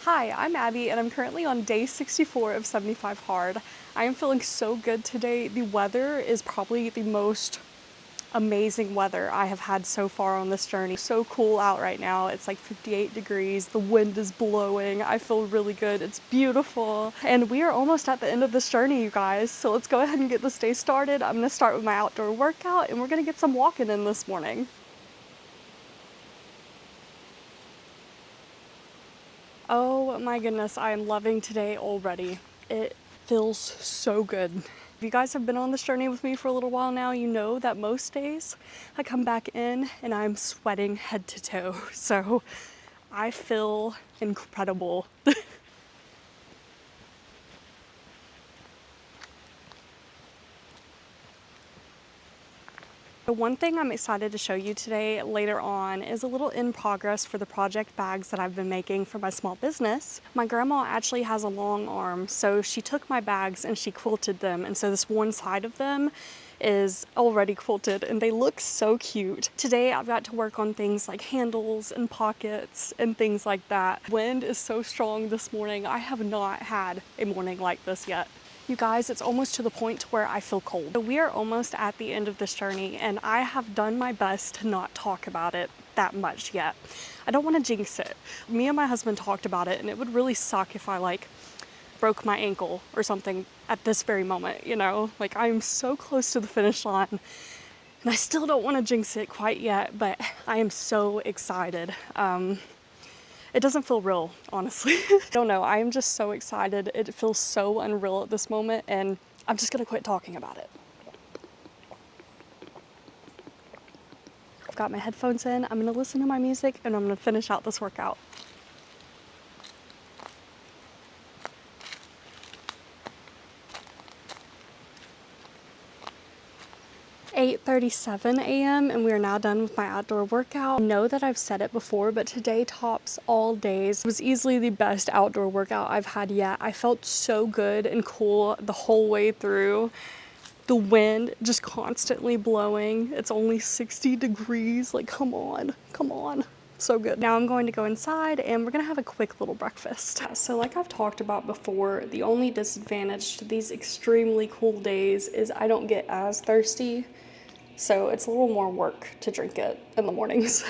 Hi, I'm Abby and I'm currently on day 64 of 75 hard. I am feeling so good today. The weather is probably the most amazing weather I have had so far on this journey. So cool out right now. It's like 58 degrees. The wind is blowing. I feel really good. It's beautiful. And we are almost at the end of this journey, you guys. So let's go ahead and get this day started. I'm gonna start with my outdoor workout and we're gonna get some walking in this morning. Oh my goodness, I am loving today already. It feels so good. If you guys have been on this journey with me for a little while now, you know that most days I come back in and I'm sweating head to toe. So I feel incredible. The one thing I'm excited to show you today later on is a little in progress for the project bags that I've been making for my small business. My grandma actually has a long arm, so she took my bags and she quilted them, and so this one side of them is already quilted and they look so cute. Today I've got to work on things like handles and pockets and things like that. Wind is so strong this morning. I have not had a morning like this yet. You guys, it's almost to the point where I feel cold. We are almost at the end of this journey and I have done my best to not talk about it that much yet. I don't want to jinx it. Me and my husband talked about it and it would really suck if I broke my ankle or something at this very moment, you know? Like I'm so close to the finish line and I still don't want to jinx it quite yet, but I am so excited. It doesn't feel real, honestly. I don't know, I am just so excited. It feels so unreal at this moment and I'm just gonna quit talking about it. I've got my headphones in, I'm gonna listen to my music and I'm gonna finish out this workout. 8:37 a.m. and we are now done with my outdoor workout. I know that I've said it before, but today tops all days. It was easily the best outdoor workout I've had yet. I felt so good and cool the whole way through. The wind just constantly blowing. It's only 60 degrees. Like, come on, come on. So good. Now I'm going to go inside and we're gonna have a quick little breakfast. So like I've talked about before, the only disadvantage to these extremely cool days is I don't get as thirsty. So it's a little more work to drink it in the mornings.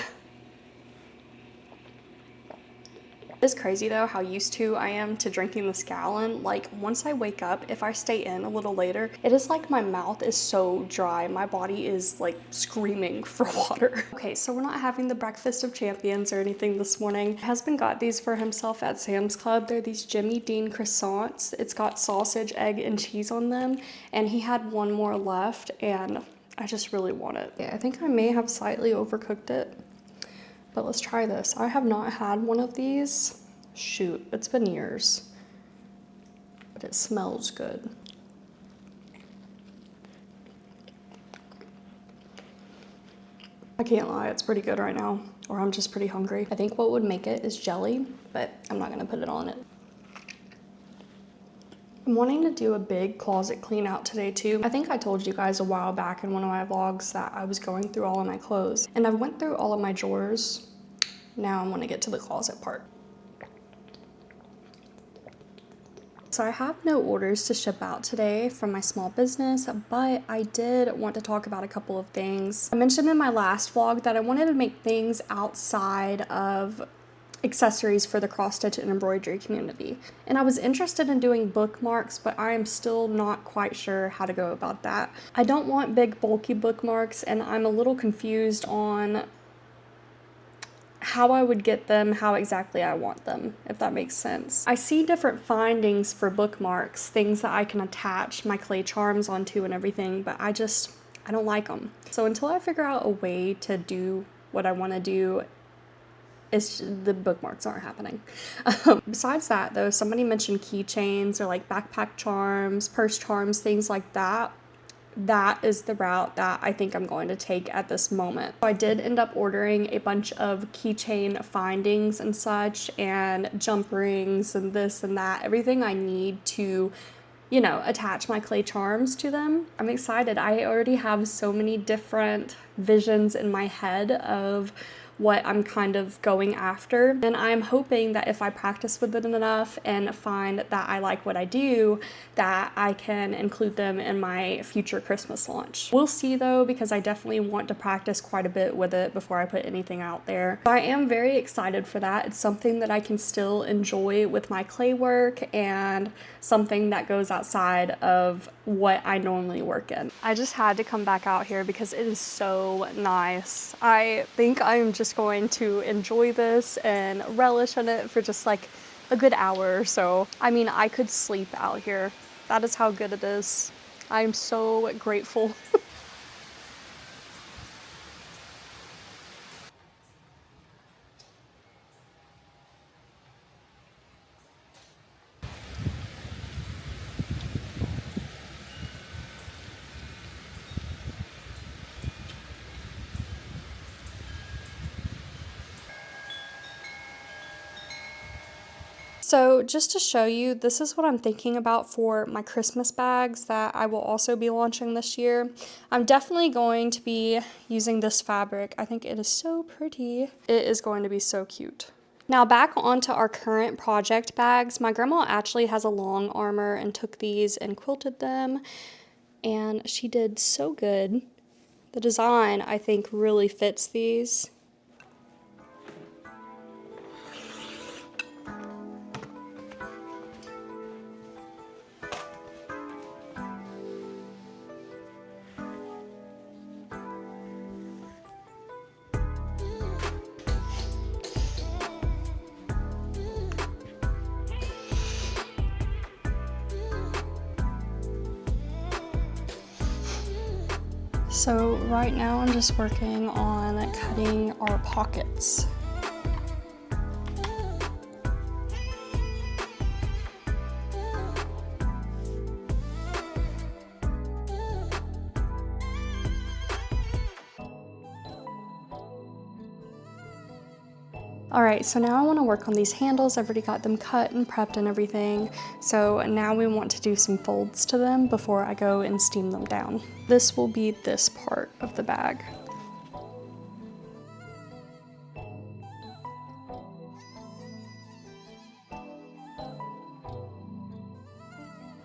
It's crazy though how used to I am to drinking this gallon. Like once I wake up, if I stay in a little later, it is like my mouth is so dry. My body is like screaming for water. Okay, so we're not having the breakfast of champions or anything this morning. My husband got these for himself at Sam's Club. They're these Jimmy Dean croissants. It's got sausage, egg, and cheese on them. And he had one more left and I just really want it. Yeah, I think I may have slightly overcooked it. But let's try this. I have not had one of these. Shoot, it's been years. But it smells good. I can't lie, it's pretty good right now. Or I'm just pretty hungry. I think what would make it is jelly, but I'm not gonna put it on it. I'm wanting to do a big closet clean out today too. I think I told you guys a while back in one of my vlogs that I was going through all of my clothes. And I went through all of my drawers. Now I'm gonna get to the closet part. So I have no orders to ship out today from my small business, but I did want to talk about a couple of things. I mentioned in my last vlog that I wanted to make things outside of accessories for the cross stitch and embroidery community. And I was interested in doing bookmarks, but I am still not quite sure how to go about that. I don't want big bulky bookmarks and I'm a little confused on how I would get them, how exactly I want them, if that makes sense. I see different findings for bookmarks, things that I can attach my clay charms onto and everything, but I don't like them. So until I figure out a way to do what I want to do, the bookmarks aren't happening. Besides that though, somebody mentioned keychains or like backpack charms, purse charms, things like that. That is the route that I think I'm going to take at this moment. So I did end up ordering a bunch of keychain findings and such, and jump rings and this and that, everything I need to, you know, attach my clay charms to them. I'm excited. I already have so many different visions in my head of what I'm kind of going after. And I'm hoping that if I practice with it enough and find that I like what I do, that I can include them in my future Christmas launch. We'll see though, because I definitely want to practice quite a bit with it before I put anything out there. So I am very excited for that. It's something that I can still enjoy with my clay work and something that goes outside of what I normally work in. I just had to come back out here because it is so nice. I think I'm just going to enjoy this and relish in it for just like a good hour or so. I mean, I could sleep out here. That is how good it is. I'm so grateful. So just to show you, this is what I'm thinking about for my Christmas bags that I will also be launching this year. I'm definitely going to be using this fabric. I think it is so pretty. It is going to be so cute. Now back onto our current project bags. My grandma actually has a long armor and took these and quilted them, and she did so good. The design, I think, really fits these. So right now I'm just working on cutting our pockets. All right, so now I want to work on these handles. I've already got them cut and prepped and everything. So now we want to do some folds to them before I go and steam them down. This will be this part of the bag.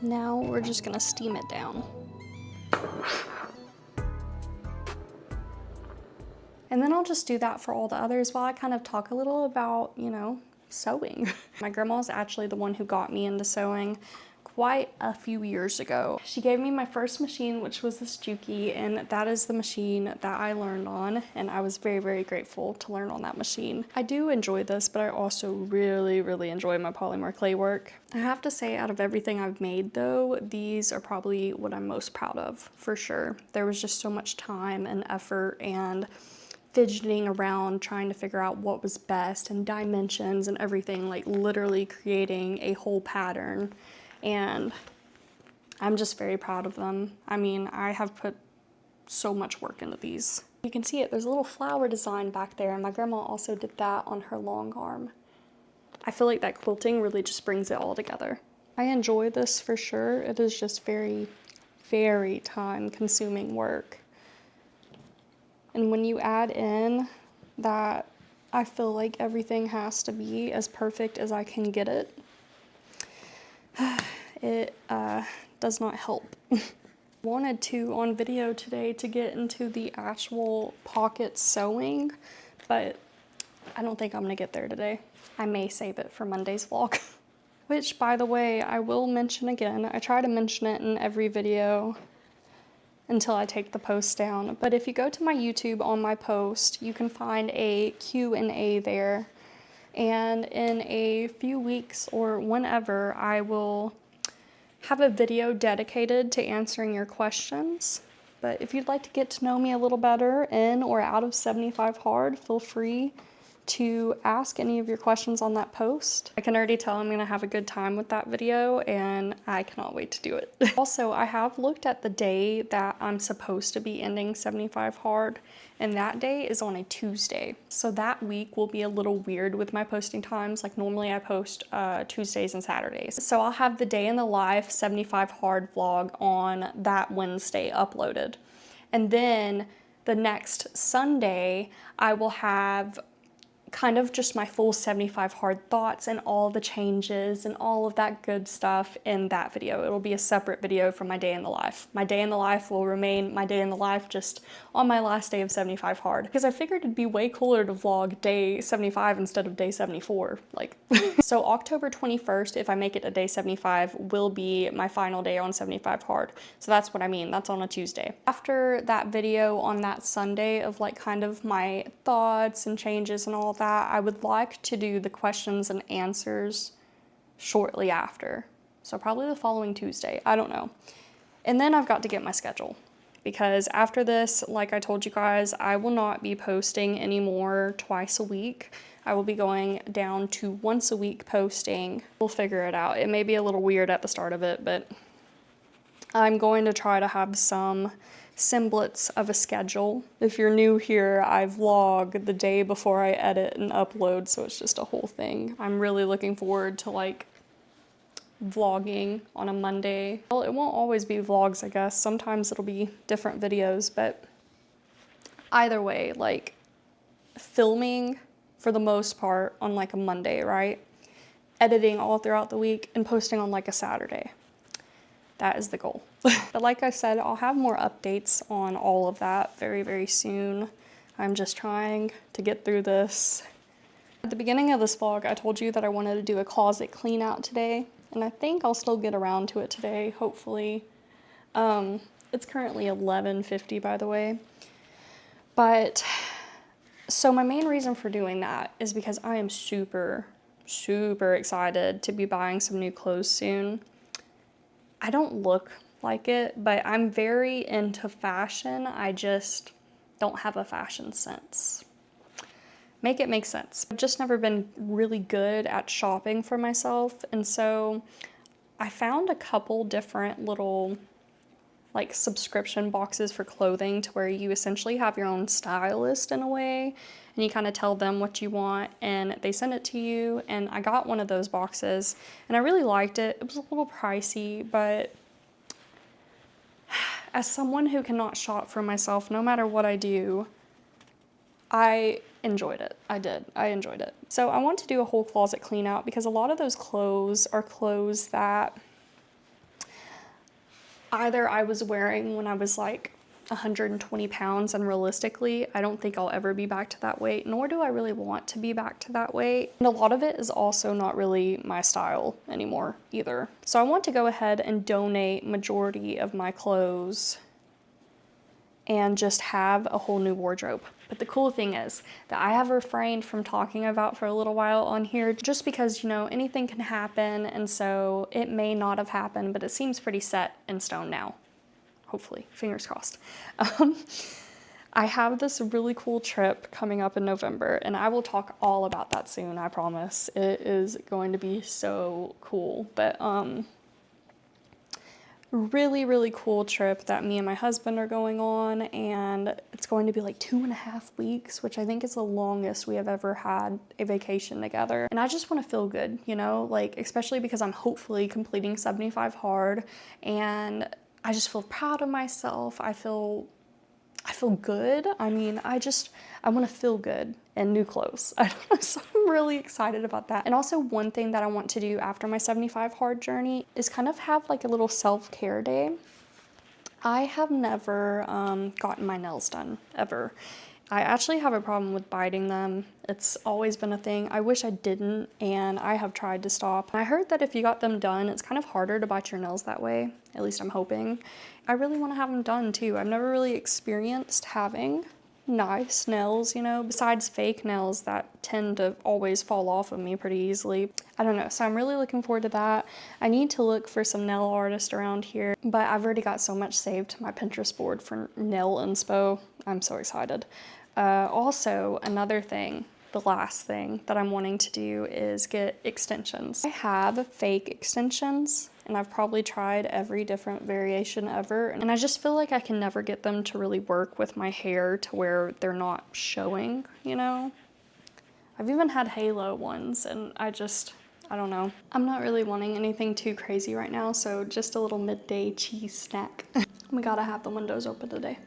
Now we're just gonna steam it down. And then I'll just do that for all the others while I kind of talk a little about, you know, sewing. My grandma's actually the one who got me into sewing quite a few years ago. She gave me my first machine, which was this Juki, and that is the machine that I learned on, and I was very, very grateful to learn on that machine. I do enjoy this, but I also really, really enjoy my polymer clay work. I have to say, out of everything I've made though, these are probably what I'm most proud of, for sure. There was just so much time and effort and fidgeting around trying to figure out what was best and dimensions and everything, like literally creating a whole pattern. And I'm just very proud of them. I mean, I have put so much work into these. You can see it, there's a little flower design back there, and my grandma also did that on her long arm. I feel like that quilting really just brings it all together. I enjoy this for sure. It is just very, very time consuming work. And when you add in that I feel like everything has to be as perfect as I can get it, it does not help. Wanted to on video today to get into the actual pocket sewing, but I don't think I'm gonna get there today. I may save it for Monday's vlog. Which, by the way, I will mention again. I try to mention it in every video until I take the post down. But if you go to my YouTube on my post, you can find a Q&A there. And in a few weeks or whenever, I will have a video dedicated to answering your questions. But if you'd like to get to know me a little better in or out of 75 Hard, feel free to ask any of your questions on that post. I can already tell I'm gonna have a good time with that video, and I cannot wait to do it. Also, I have looked at the day that I'm supposed to be ending 75 Hard, and that day is on a Tuesday. So that week will be a little weird with my posting times. Like normally I post Tuesdays and Saturdays. So I'll have the day in the life 75 Hard vlog on that Wednesday uploaded. And then the next Sunday, I will have kind of just my full 75 hard thoughts and all the changes and all of that good stuff in that video. It'll be a separate video from my day in the life. My day in the life will remain my day in the life just on my last day of 75 hard, because I figured it'd be way cooler to vlog day 75 instead of day 74. Like, so October 21st, if I make it to day 75, will be my final day on 75 hard. So that's what I mean. That's on a Tuesday. After that video on that Sunday of like kind of my thoughts and changes and all that, I would like to do the questions and answers shortly after. So probably the following Tuesday, I don't know. And then I've got to get my schedule, because after this, like I told you guys, I will not be posting anymore twice a week. I will be going down to once a week posting. We'll figure it out. It may be a little weird at the start of it, but I'm going to try to have some semblance of a schedule. If you're new here, I vlog the day before I edit and upload, so it's just a whole thing. I'm really looking forward to like vlogging on a Monday. Well, it won't always be vlogs, I guess. Sometimes it'll be different videos, but either way, like filming for the most part on like a Monday, right? Editing all throughout the week and posting on like a Saturday. That is the goal. But like I said, I'll have more updates on all of that very, very soon. I'm just trying to get through this. At the beginning of this vlog, I told you that I wanted to do a closet clean out today, and I think I'll still get around to it today, hopefully. It's currently 11:50, by the way. But so my main reason for doing that is because I am super, super excited to be buying some new clothes soon. I don't look like it, but I'm very into fashion. I just don't have a fashion sense. Make it make sense. I've just never been really good at shopping for myself, and so I found a couple different little like subscription boxes for clothing to where you essentially have your own stylist in a way, and you kind of tell them what you want and they send it to you. And I got one of those boxes and I really liked it. It was a little pricey, but as someone who cannot shop for myself, no matter what I do, I enjoyed it. I enjoyed it. So I want to do a whole closet clean out, because a lot of those clothes are clothes that either I was wearing when I was like 120 pounds, and realistically, I don't think I'll ever be back to that weight, nor do I really want to be back to that weight. And a lot of it is also not really my style anymore either. So I want to go ahead and donate majority of my clothes and just have a whole new wardrobe. But the cool thing is that I have refrained from talking about for a little while on here, just because, you know, anything can happen, and so it may not have happened, but it seems pretty set in stone now. Hopefully, fingers crossed. I have this really cool trip coming up in November, and I will talk all about that soon, I promise. It is going to be so cool. But really, really cool trip that me and my husband are going on, and it's going to be like 2.5 weeks, which I think is the longest we have ever had a vacation together. And I just want to feel good, you know, like, especially because I'm hopefully completing 75 hard, and I just feel proud of myself. I feel good. I mean, I want to feel good in new clothes. I don't know, so I'm really excited about that. And also, one thing that I want to do after my 75 hard journey is kind of have like a little self-care day. I have never gotten my nails done, ever. I actually have a problem with biting them. It's always been a thing. I wish I didn't, and I have tried to stop. I heard that if you got them done, it's kind of harder to bite your nails that way. At least I'm hoping. I really want to have them done too. I've never really experienced having nice nails, you know, besides fake nails that tend to always fall off of me pretty easily. I don't know, so I'm really looking forward to that. I need to look for some nail artists around here, but I've already got so much saved to my Pinterest board for nail inspo. I'm so excited. Also, another thing, the last thing that I'm wanting to do is get extensions. I have fake extensions, and I've probably tried every different variation ever, and I just feel like I can never get them to really work with my hair to where they're not showing, you know? I've even had halo ones, and I don't know. I'm not really wanting anything too crazy right now, so just a little midday cheese snack. We gotta have the windows open today.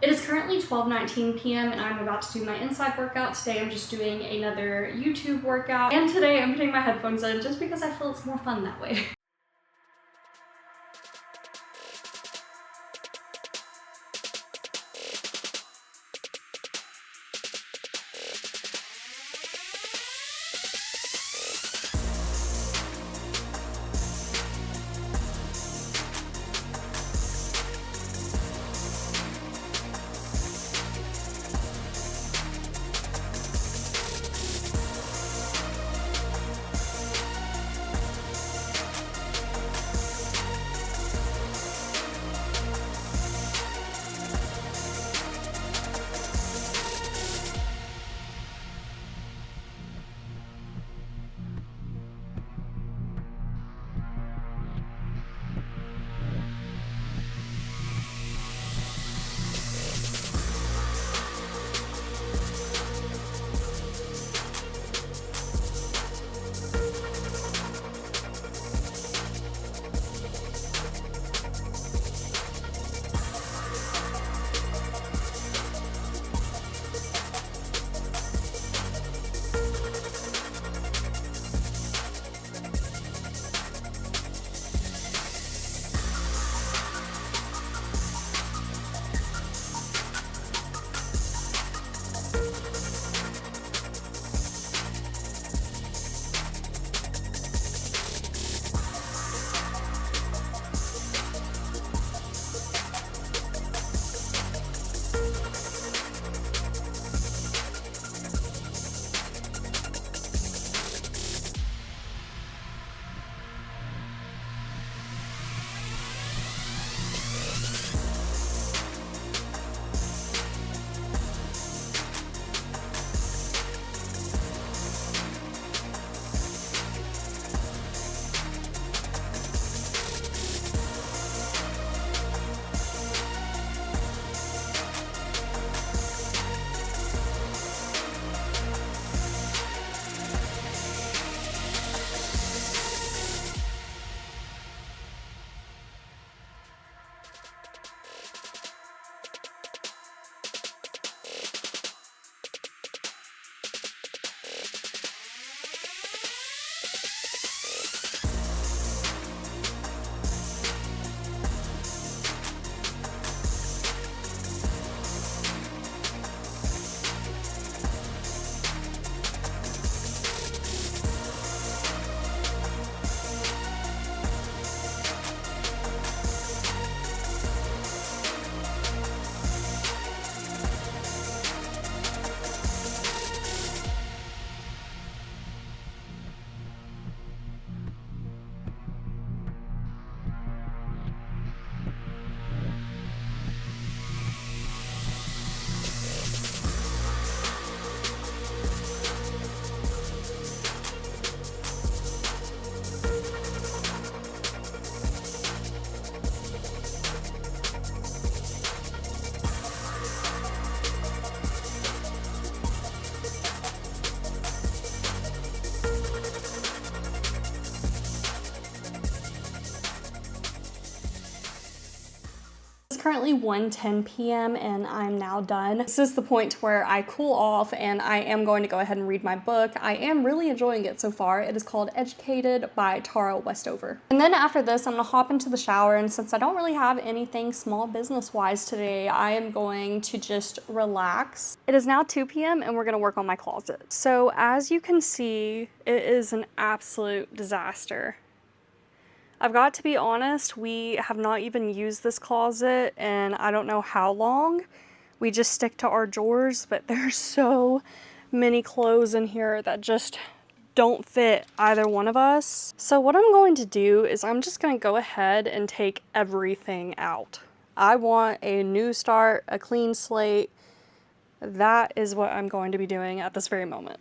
It is currently 12:19 p.m. and I'm about to do my inside workout. Today I'm just doing another YouTube workout. And today I'm putting my headphones in just because I feel it's more fun that way. Currently 1:10 p.m. and I'm now done. This is the point where I cool off and I am going to go ahead and read my book. I am really enjoying it so far. It is called Educated by Tara Westover. And then after this, I'm gonna hop into the shower, and since I don't really have anything small business-wise today, I am going to just relax. It is now 2 p.m. and we're gonna work on my closet. So as you can see, it is an absolute disaster. I've got to be honest, we have not even used this closet in I don't know how long. We just stick to our drawers, but there's so many clothes in here that just don't fit either one of us. So what I'm going to do is I'm just going to go ahead and take everything out. I want a new start, a clean slate. That is what I'm going to be doing at this very moment.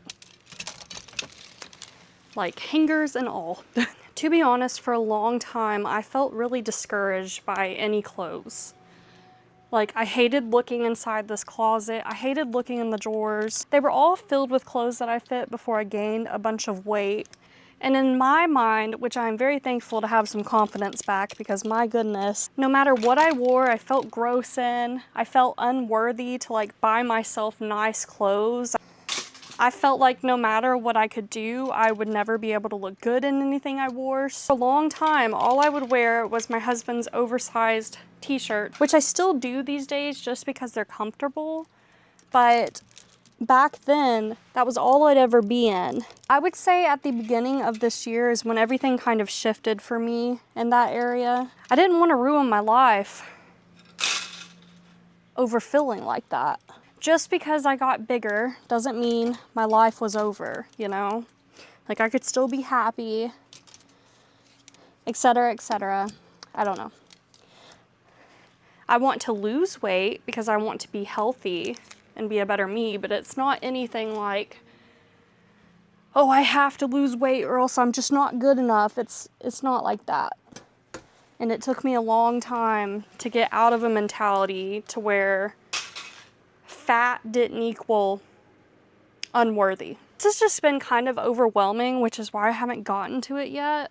Like hangers and all. To be honest, for a long time, I felt really discouraged by any clothes. Like, I hated looking inside this closet. I hated looking in the drawers. They were all filled with clothes that I fit before I gained a bunch of weight. And in my mind, which I'm very thankful to have some confidence back, because my goodness, no matter what I wore, I felt gross in. I felt unworthy to like buy myself nice clothes. I felt like no matter what I could do, I would never be able to look good in anything I wore. So a long time, all I would wear was my husband's oversized t-shirt, which I still do these days just because they're comfortable. But back then, that was all I'd ever be in. I would say at the beginning of this year is when everything kind of shifted for me in that area. I didn't want to ruin my life over feeling like that. Just because I got bigger doesn't mean my life was over, you know? Like I could still be happy, etc., etc. I don't know. I want to lose weight because I want to be healthy and be a better me, but it's not anything like, oh, I have to lose weight or else I'm just not good enough. It's not like that. And it took me a long time to get out of a mentality to where fat didn't equal unworthy. This has just been kind of overwhelming, which is why I haven't gotten to it yet.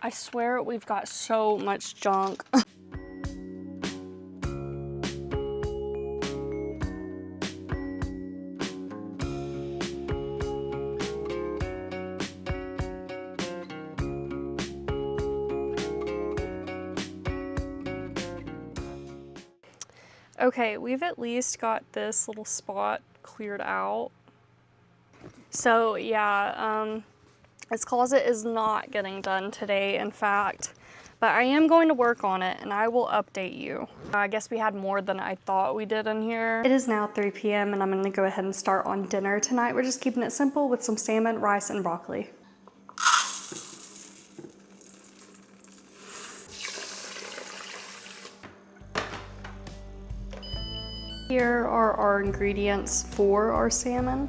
I swear we've got so much junk. Okay, we've at least got this little spot cleared out. So yeah, this closet is not getting done today, in fact, but I am going to work on it and I will update you. I guess we had more than I thought we did in here. It is now 3 p.m. and I'm gonna go ahead and start on dinner tonight. We're just keeping it simple with some salmon, rice, and broccoli. Here are our ingredients for our salmon.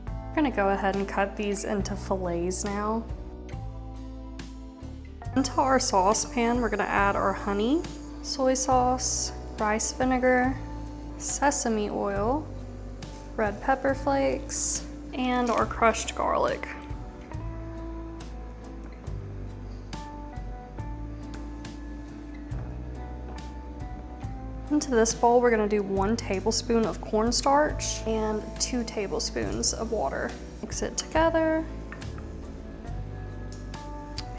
We're gonna go ahead and cut these into fillets now. Into our saucepan, we're gonna add our honey, soy sauce, rice vinegar, sesame oil, red pepper flakes, and our crushed garlic. Into this bowl, we're gonna do 1 tablespoon of cornstarch and 2 tablespoons of water. Mix it together.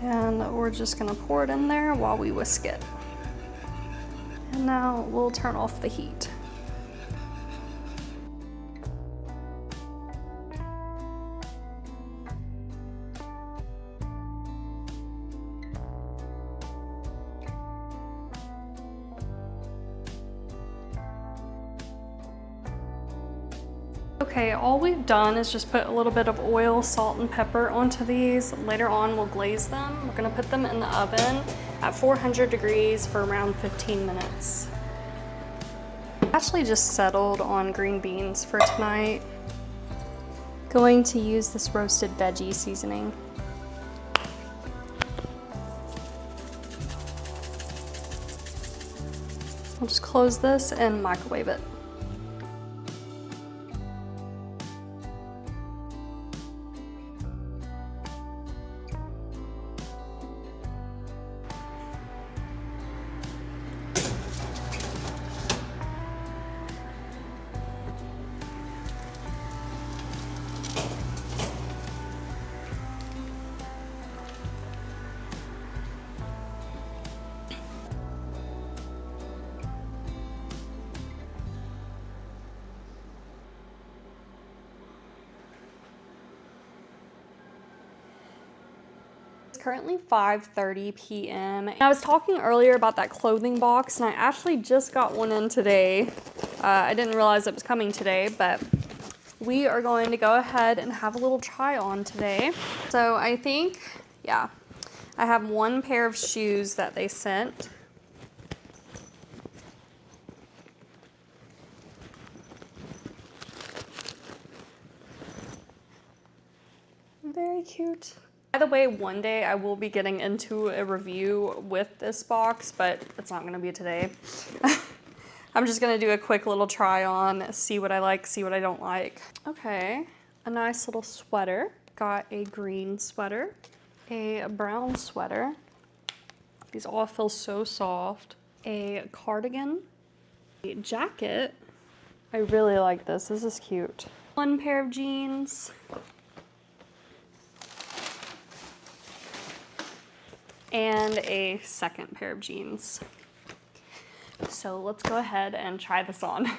And we're just gonna pour it in there while we whisk it. And now we'll turn off the heat. Okay, all we've done is just put a little bit of oil, salt, and pepper onto these. Later on, we'll glaze them. We're gonna put them in the oven at 400 degrees for around 15 minutes. I actually just settled on green beans for tonight. Going to use this roasted veggie seasoning. I'll just close this and microwave it. Currently 5:30 p.m. I was talking earlier about that clothing box and I actually just got one in today. I didn't realize it was coming today, but we are going to go ahead and have a little try on today. So I think, yeah, I have 1 pair of shoes that they sent. Very cute. By the way, one day I will be getting into a review with this box, but it's not gonna be today. I'm just gonna do a quick little try on, see what I like, see what I don't like. Okay, a nice little sweater. Got a green sweater, a brown sweater. These all feel so soft. A cardigan, a jacket. I really like this. This is cute. One pair of jeans. And a second pair of jeans. So let's go ahead and try this on.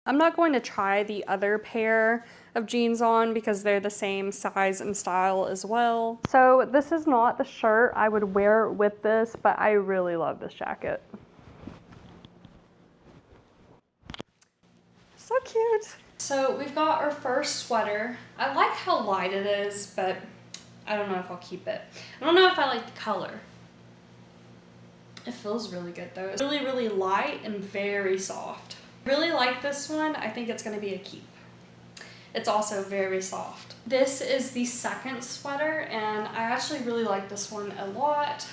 I'm not going to try the other pair of jeans on because they're the same size and style as well. So this is not the shirt I would wear with this, but I really love this jacket. So cute. So we've got our first sweater. I like how light it is, but I don't know if I'll keep it. I don't know if I like the color. It feels really good though. It's really, really light and very soft. Really like this one. I think it's gonna be a keep. It's also very soft. This is the second sweater and I actually really like this one a lot.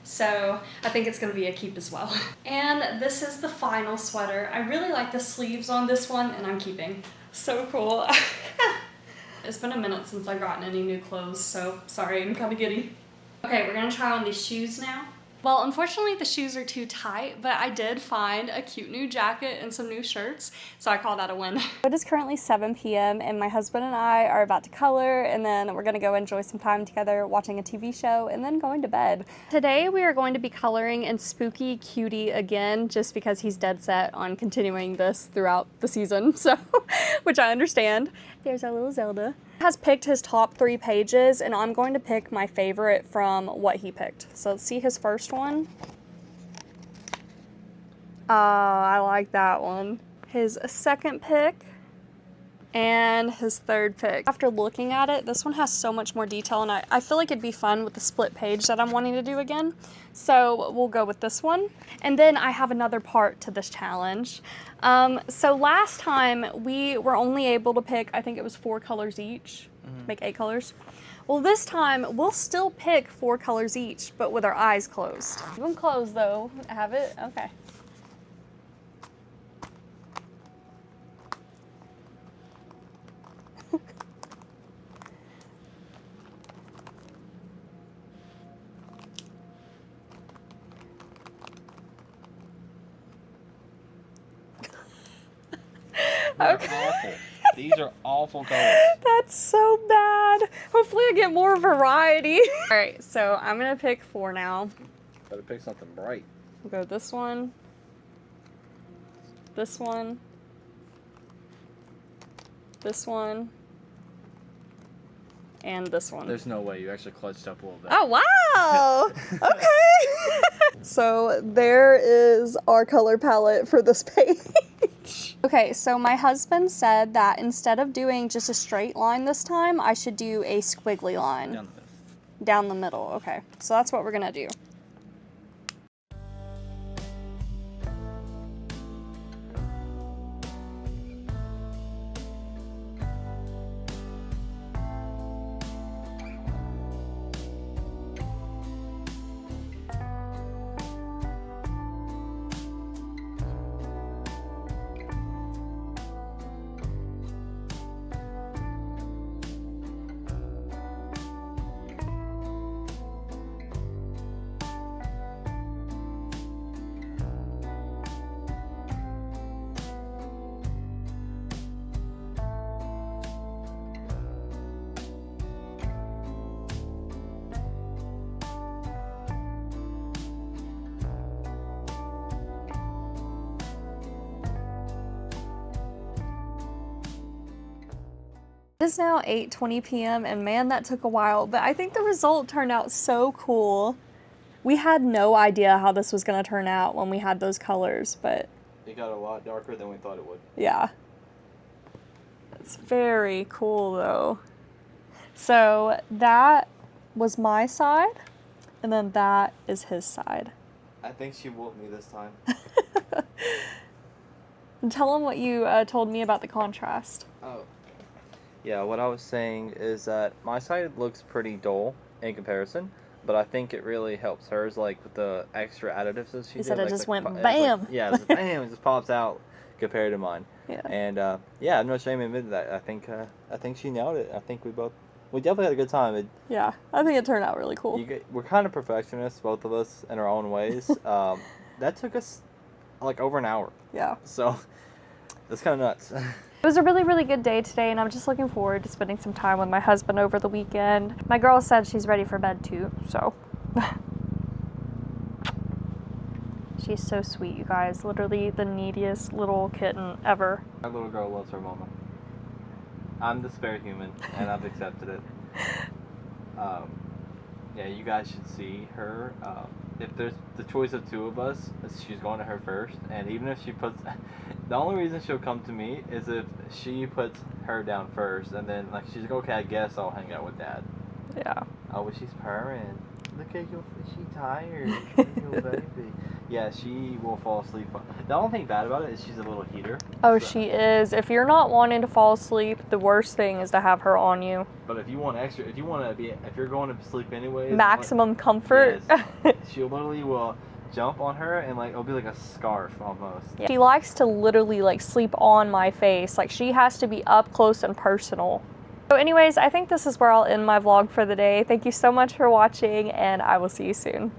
So I think it's gonna be a keep as well. And this is the final sweater. I really like the sleeves on this one and I'm keeping. So cool. It's been a minute since I've gotten any new clothes, so sorry, I'm kinda giddy. Okay, we're gonna try on these shoes now. Well, unfortunately the shoes are too tight, but I did find a cute new jacket and some new shirts, so I call that a win. It is currently 7 p.m. and my husband and I are about to color, and then we're gonna go enjoy some time together watching a TV show and then going to bed. Today we are going to be coloring in Spooky Cutie again, just because he's dead set on continuing this throughout the season, so, which I understand. There's our little Zelda. He has picked his top 3 pages and I'm going to pick my favorite from what he picked. So let's see his first one. Oh, I like that one. His second pick and his third pick. After looking at it, this one has so much more detail and I feel like it'd be fun with the split page that I'm wanting to do again. So we'll go with this one. And then I have another part to this challenge. So last time we were only able to pick, I think it was 4 colors each, make 8 colors. Well, this time we'll still pick 4 colors each, but with our eyes closed. Keep them closed though. Have it? Okay. Okay. Awful. These are awful colors. That's so bad. Hopefully I get more variety. All right, so I'm gonna pick 4 now. Better pick something bright. We'll go this one, this one, this one, and this one. There's no way you actually clutched up a little bit. Oh, wow. Okay. So there is our color palette for this page. Okay, so my husband said that instead of doing just a straight line this time, I should do a squiggly line. Down the middle. Down the middle, okay. So that's what we're gonna do. It is now 8:20 p.m. and man, that took a while, but I think the result turned out so cool. We had no idea how this was going to turn out when we had those colors, but It got a lot darker than we thought it would. yeah. It's very cool though. So that was my side, and then that is his side. I think she whooped me this time. And tell him what you told me about the contrast. Oh. Yeah, what I was saying is that my side looks pretty dull in comparison. but I think it really helps hers, like with the extra additives that she He did. said it like, just the went it's bam. Like, yeah, it's bam, it just pops out compared to mine. Yeah. And yeah, no shame in admitting that. I think she nailed it. I think we definitely had a good time. Yeah, I think it turned out really cool. We're kind of perfectionists, both of us, in our own ways. That took us like over an hour. Yeah. So that's kind of nuts. It was a really, really good day today, and I'm just looking forward to spending some time with my husband over the weekend. My girl said she's ready for bed too, so. She's so sweet, you guys. Literally the neediest little kitten ever. Our little girl loves her mama. I'm the spare human, and I've accepted it. Yeah, you guys should see her. If there's the choice of two of us, she's going to her first. And even if she puts, the only reason she'll come to me is if she puts her down first, and then like she's like, okay, I guess I'll hang out with Dad. Yeah. Oh, but she's purring. Look at you, is she tired? Little baby. Yeah, she will fall asleep. The only thing bad about it is she's a little heater. Oh, so. she is. If you're not wanting to fall asleep, the worst thing is to have her on you. But if you want extra, if you're going to sleep anyways, Maximum comfort. Yes, she literally will jump on her and like it'll be like a scarf almost. Yeah. She likes to literally like sleep on my face. Like she has to be up close and personal. So anyways, I think this is where I'll end my vlog for the day. Thank you so much for watching, and I will see you soon.